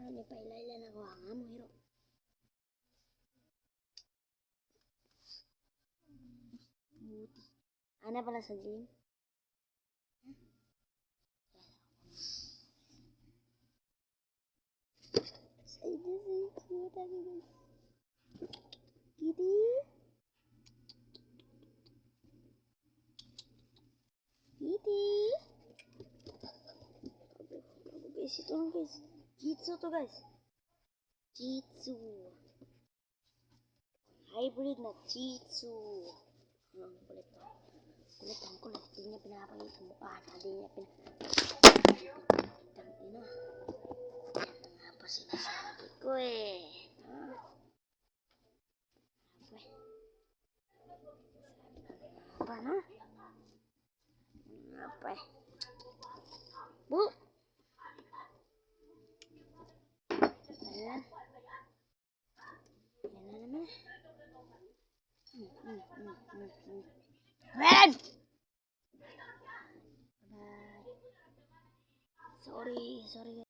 Ano pa ilayla na ko ang amo hiro. Buti. Ana pala sa gym. Sa ito sa tabi guys. Kitty. Kitty. Guys, ito lang guys. Jitsu to guys. Jitsu. Hybrid na Jitsu. Ang kulit to. Kulit ang kulit. Di niya pinapagay sa mukha na. Di niya pinapagay. Nga pa sinasabi ko eh. Apa na? Apa eh? Bu! Ayan. Ayan na naman. Ayan! Bye. Sorry.